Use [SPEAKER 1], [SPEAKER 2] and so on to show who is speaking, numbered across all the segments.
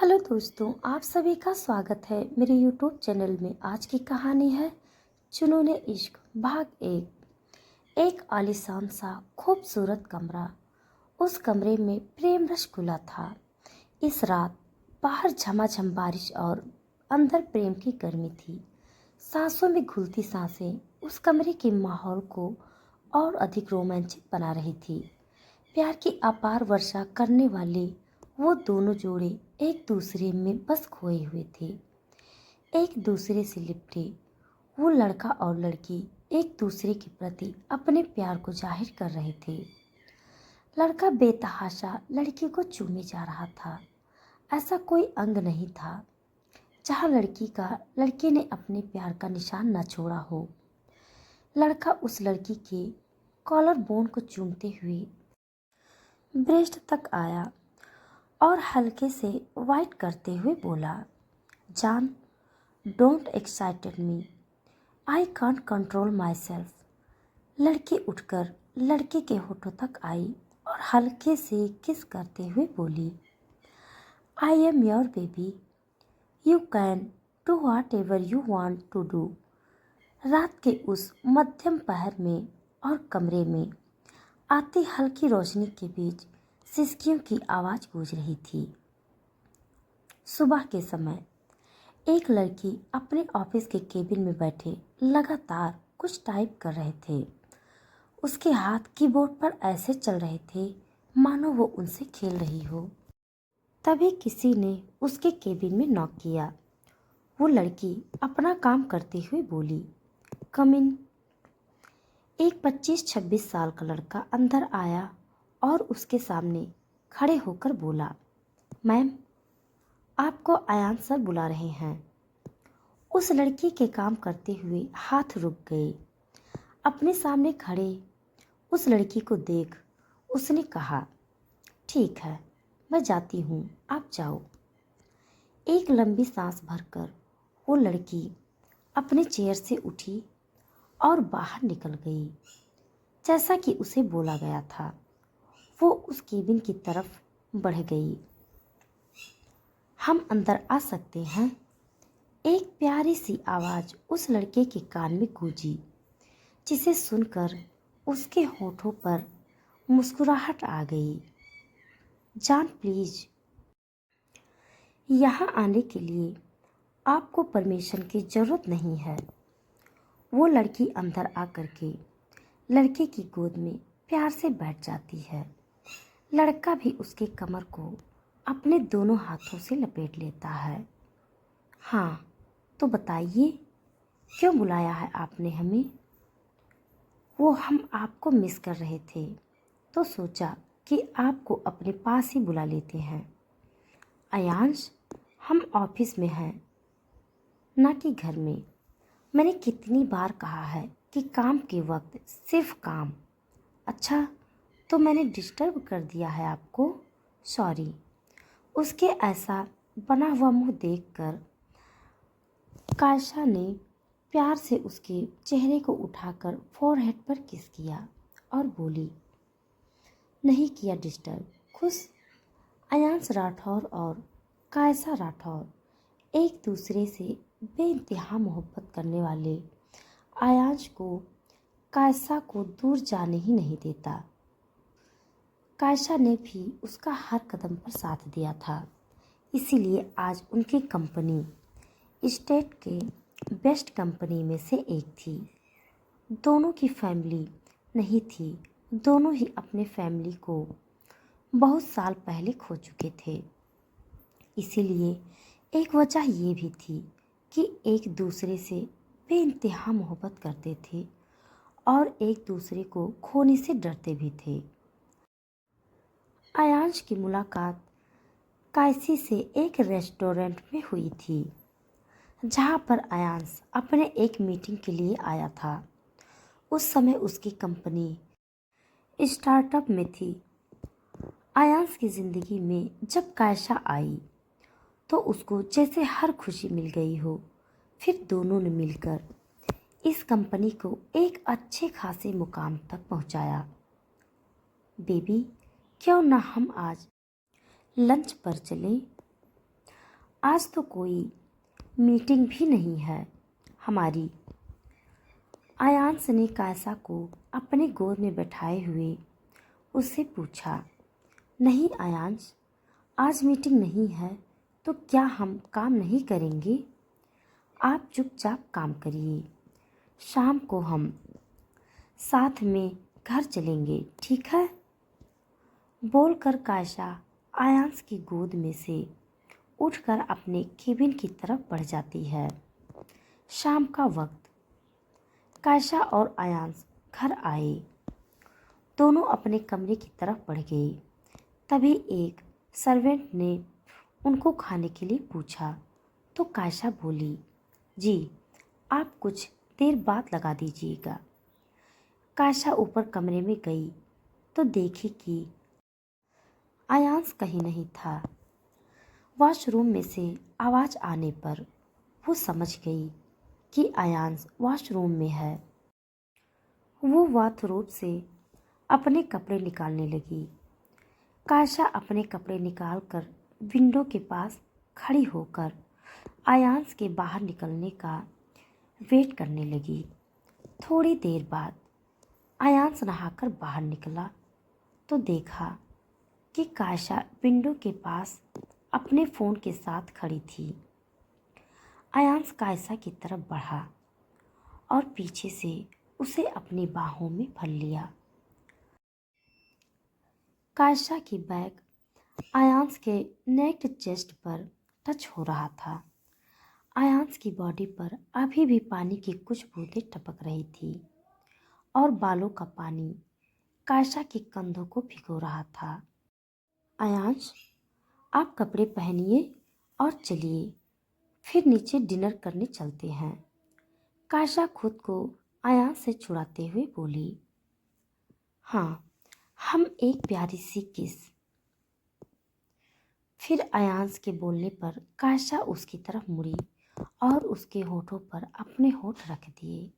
[SPEAKER 1] Hello दोस्तों, आप सभी का स्वागत है मेरे यूट्यूब चैनल में। आज की कहानी है जुनूने इश्क भाग एक आलीशान सा खूबसूरत कमरा। उस कमरे में प्रेम रस घुला था। इस रात बाहर झमाझम बारिश और अंदर प्रेम की गर्मी थी। सांसों में घुलती सांसें उस कमरे के माहौल को और अधिक रोमांचक बना रही थी। प्यार की अपार वर्षा करने वाले वो दोनों जोड़े एक दूसरे में बस खोए हुए थे, एक दूसरे से लिपटे। वो लड़का और लड़की एक दूसरे के प्रति अपने प्यार को जाहिर कर रहे थे। लड़का बेतहाशा लड़की को चूमे जा रहा था। ऐसा कोई अंग नहीं था जहाँ लड़के ने अपने प्यार का निशान न छोड़ा हो। लड़का उस लड़की के कॉलर बोन को चूमते हुए ब्रेस्ट तक आया और हल्के से वाइट करते हुए बोला, जान, don't excited me, I can't control my self. लड़की उठकर लड़के के होठों तक आई और हल्के से किस करते हुए बोली, I am your baby, you can do whatever you want to do. रात के उस मध्यम पहर में और कमरे में आती हल्की रोशनी के बीच सिसकियों की आवाज़ गूंज रही थी। सुबह के समय एक लड़की अपने ऑफिस के केबिन में बैठे लगातार कुछ टाइप कर रहे थे। उसके हाथ कीबोर्ड पर ऐसे चल रहे थे मानो वो उनसे खेल रही हो। तभी किसी ने उसके केबिन में नॉक किया। वो लड़की अपना काम करते हुए बोली, कम इन। एक 25-26 साल का लड़का अंदर आया और उसके सामने खड़े होकर बोला, मैम, आपको अयान सर बुला रहे हैं। उस लड़की के काम करते हुए हाथ रुक गए। अपने सामने खड़े उस लड़की को देख उसने कहा, ठीक है, मैं जाती हूँ, आप जाओ। एक लंबी सांस भरकर वो लड़की अपने चेयर से उठी और बाहर निकल गई। जैसा कि उसे बोला गया था, वो उस केबिन की तरफ बढ़ गई। हम अंदर आ सकते हैं? एक प्यारी सी आवाज़ उस लड़के के कान में गूंजी, जिसे सुनकर उसके होठों पर मुस्कुराहट आ गई। जान, प्लीज, यहाँ आने के लिए आपको परमिशन की ज़रूरत नहीं है। वो लड़की अंदर आकर के लड़के की गोद में प्यार से बैठ जाती है। लड़का भी उसके कमर को अपने दोनों हाथों से लपेट लेता है। हाँ, तो बताइए, क्यों बुलाया है आपने हमें? हम आपको मिस कर रहे थे, तो सोचा कि आपको अपने पास ही बुला लेते हैं। अयांश, हम ऑफिस में हैं, ना कि घर में। मैंने कितनी बार कहा है कि काम के वक्त सिर्फ काम। अच्छा, तो मैंने डिस्टर्ब कर दिया है आपको? सॉरी। उसके ऐसा बना हुआ मुंह देखकर कायशा ने प्यार से उसके चेहरे को उठाकर फोरहेड पर किस किया और बोली, नहीं किया डिस्टर्ब, खुश। अयांश राठौर और कायसा राठौर एक दूसरे से बेइंतहा मोहब्बत करने वाले अयांश को कायसा को दूर जाने ही नहीं देता। कायशा ने भी उसका हर कदम पर साथ दिया था। इसीलिए आज उनकी कंपनी स्टेट के बेस्ट कंपनी में से एक थी। दोनों की फैमिली नहीं थी। दोनों ही अपने फैमिली को बहुत साल पहले खो चुके थे। इसीलिए एक वजह ये भी थी कि एक दूसरे से बेइंतहा मोहब्बत करते थे और एक दूसरे को खोने से डरते भी थे। अयांश की मुलाकात कायसी से एक रेस्टोरेंट में हुई थी, जहाँ पर अयांश अपने एक मीटिंग के लिए आया था। उस समय उसकी कंपनी स्टार्टअप में थी। अयांश की ज़िंदगी में जब कायशा आई तो उसको जैसे हर खुशी मिल गई हो। फिर दोनों ने मिलकर इस कंपनी को एक अच्छे खासे मुकाम तक पहुंचाया। बेबी, क्यों ना हम आज लंच पर चलें? आज तो कोई मीटिंग भी नहीं है हमारी। आयांश ने कायसा को अपने गोद में बैठाए हुए उससे पूछा। नहीं आयांश, आज मीटिंग नहीं है तो क्या हम काम नहीं करेंगे? आप चुपचाप काम करिए, शाम को हम साथ में घर चलेंगे, ठीक है? बोलकर कायसा आयांश की गोद में से उठकर अपने केबिन की तरफ बढ़ जाती है। शाम का वक्त। कायसा और आयांश घर आए। दोनों अपने कमरे की तरफ बढ़ गए। तभी एक सर्वेंट ने उनको खाने के लिए पूछा तो कायसा बोली, जी आप कुछ देर बाद लगा दीजिएगा। कायसा ऊपर कमरे में गई तो देखी कि आयांश कहीं नहीं था। वॉशरूम में से आवाज़ आने पर वो समझ गई कि आयांश वॉशरूम में है। वो बाथरूम से अपने कपड़े निकालने लगी। कायसा अपने कपड़े निकालकर विंडो के पास खड़ी होकर आयांश के बाहर निकलने का वेट करने लगी। थोड़ी देर बाद आयांश नहाकर बाहर निकला तो देखा कि कायसा विंडो के पास अपने फ़ोन के साथ खड़ी थी। आयांश कायसा की तरफ बढ़ा और पीछे से उसे अपनी बाहों में भर लिया। कायसा की बैग आयांश के नेक चेस्ट पर टच हो रहा था। आयांश की बॉडी पर अभी भी पानी की कुछ बूंदें टपक रही थी और बालों का पानी कायसा के कंधों को भिगो रहा था। आयांश, आप कपड़े पहनिए और चलिए, फिर नीचे डिनर करने चलते हैं। कायसा खुद को आयांश से छुड़ाते हुए बोली। हाँ, हम एक प्यारी सी किस। फिर आयांश के बोलने पर कायसा उसकी तरफ मुड़ी और उसके होठों पर अपने होठ रख दिए।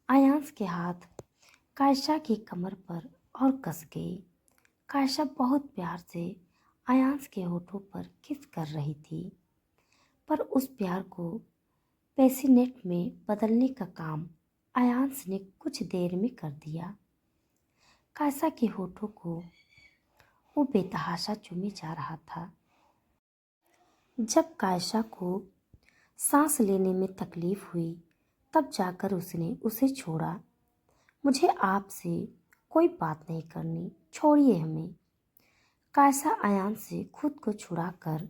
[SPEAKER 1] आयांश के हाथ कायसा की कमर पर और कस गए। कायसा बहुत प्यार से आयांश के होठों पर किस कर रही थी, पर उस प्यार को पैसिनेट में बदलने का काम आयांश ने कुछ देर में कर दिया। कायसा के होठों को वो बेतहाशा चूमे जा रहा था। जब कायसा को सांस लेने में तकलीफ हुई तब जाकर उसने उसे छोड़ा। मुझे आपसे कोई बात नहीं करनी, छोड़िए हमें। कायसा आयांश से खुद को छुड़ाकर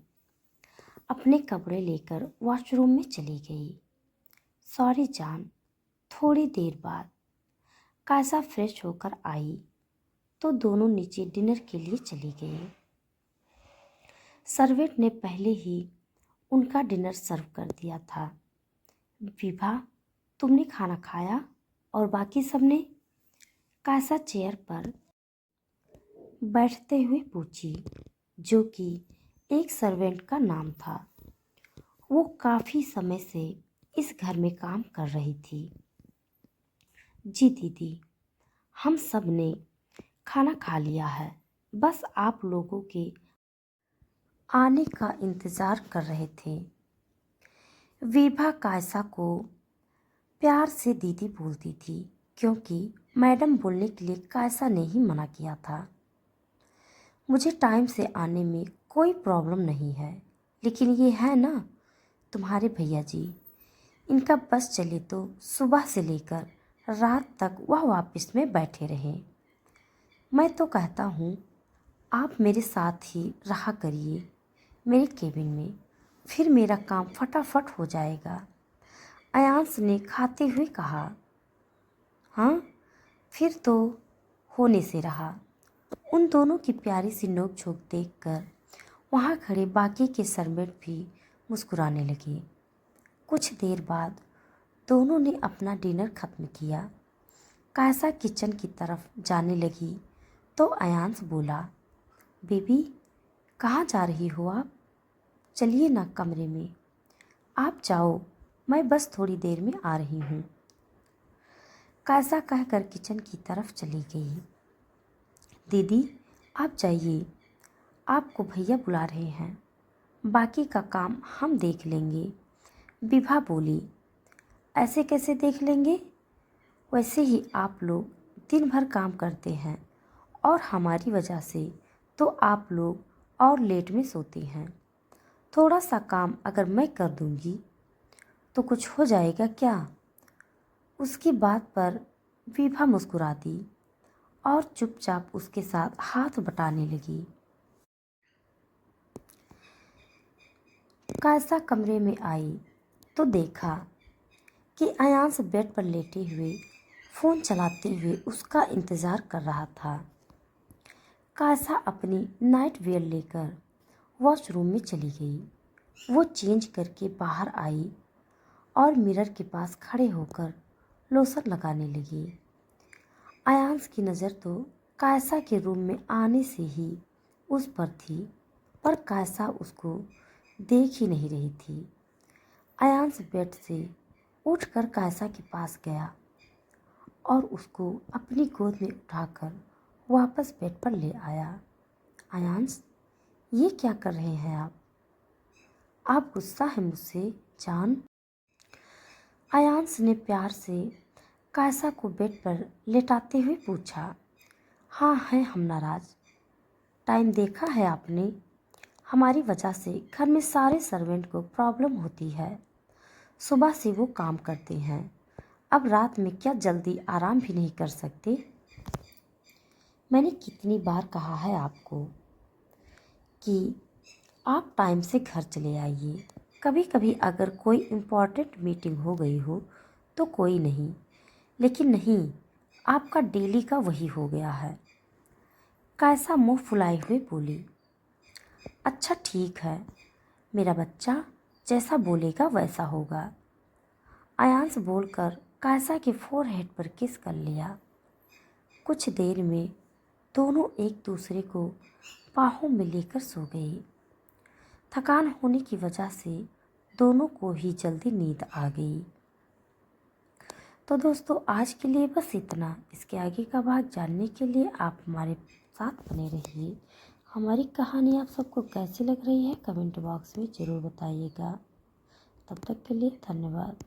[SPEAKER 1] अपने कपड़े लेकर वॉशरूम में चली गई। सॉरी जान। थोड़ी देर बाद कायसा फ्रेश होकर आई तो दोनों नीचे डिनर के लिए चली गई। सर्वेंट ने पहले ही उनका डिनर सर्व कर दिया था। विभा, तुमने खाना खाया और बाकी सबने? कायसा चेयर पर बैठते हुए पूछी, जो कि एक सर्वेंट का नाम था। वो काफ़ी समय से इस घर में काम कर रही थी। जी दीदी, हम सब ने खाना खा लिया है, बस आप लोगों के आने का इंतज़ार कर रहे थे। विभा कायसा को प्यार से दीदी बोलती थी क्योंकि मैडम बोलने के लिए कायसा ने ही मना किया था। मुझे टाइम से आने में कोई प्रॉब्लम नहीं है, लेकिन ये है ना तुम्हारे भैया जी, इनका बस चले तो सुबह से लेकर रात तक वह वापस में बैठे रहें। मैं तो कहता हूँ आप मेरे साथ ही रहा करिए मेरे केबिन में, फिर मेरा काम फटाफट हो जाएगा। आयांश ने खाते हुए कहा। हाँ, फिर तो होने से रहा। उन दोनों की प्यारी सी नोक-झोंक देखकर वहाँ खड़े बाकी के सर्वेंट भी मुस्कुराने लगे। कुछ देर बाद दोनों ने अपना डिनर ख़त्म किया। कायसा किचन की तरफ जाने लगी तो आयांश बोला, बेबी कहाँ जा रही हो आप? चलिए ना कमरे में। आप जाओ, मैं बस थोड़ी देर में आ रही हूँ। कायसा कहकर किचन की तरफ चली गई। दीदी आप जाइए, आपको भैया बुला रहे हैं। बाकी का काम हम देख लेंगे। विभा बोली, ऐसे कैसे देख लेंगे? वैसे ही आप लोग दिन भर काम करते हैं और हमारी वजह से तो आप लोग और लेट में सोते हैं। थोड़ा सा काम अगर मैं कर दूंगी तो कुछ हो जाएगा क्या? उसकी बात पर विभा मुस्कुरा दी और चुपचाप उसके साथ हाथ बटाने लगी। कायसा कमरे में आई तो देखा कि अयांश बेड पर लेटे हुए फ़ोन चलाते हुए उसका इंतज़ार कर रहा था। कायसा अपनी नाइट वेयर लेकर वॉशरूम में चली गई। वो चेंज करके बाहर आई और मिरर के पास खड़े होकर लोशन लगाने लगी। अयांश की नज़र तो कायसा के रूम में आने से ही उस पर थी, पर कायसा उसको देख ही नहीं रही थी। अयांश बेड से उठकर कायसा के पास गया और उसको अपनी गोद में उठाकर वापस बेड पर ले आया। अयांश, ये क्या कर रहे हैं आप? आप गुस्सा है मुझसे जान? अयांश ने प्यार से कायसा को बेड पर लेटाते हुए पूछा। हाँ, हैं हम नाराज। टाइम देखा है आपने? हमारी वजह से घर में सारे सर्वेंट को प्रॉब्लम होती है। सुबह से वो काम करते हैं, अब रात में क्या जल्दी आराम भी नहीं कर सकते? मैंने कितनी बार कहा है आपको कि आप टाइम से घर चले आइए। कभी कभी अगर कोई इम्पोर्टेंट मीटिंग हो गई हो तो कोई नहीं, लेकिन नहीं, आपका डेली का वही हो गया है। कायसा मुंह फुलाए हुए बोली। अच्छा ठीक है, मेरा बच्चा जैसा बोलेगा वैसा होगा। अयांश बोलकर कायसा के फोरहेड पर किस कर लिया। कुछ देर में दोनों एक दूसरे को बाहों में लेकर सो गए। थकान होने की वजह से दोनों को ही जल्दी नींद आ गई। तो दोस्तों, आज के लिए बस इतना। इसके आगे का भाग जानने के लिए आप हमारे साथ बने रहिए। हमारी कहानी आप सबको कैसी लग रही है कमेंट बॉक्स में ज़रूर बताइएगा। तब तक के लिए धन्यवाद।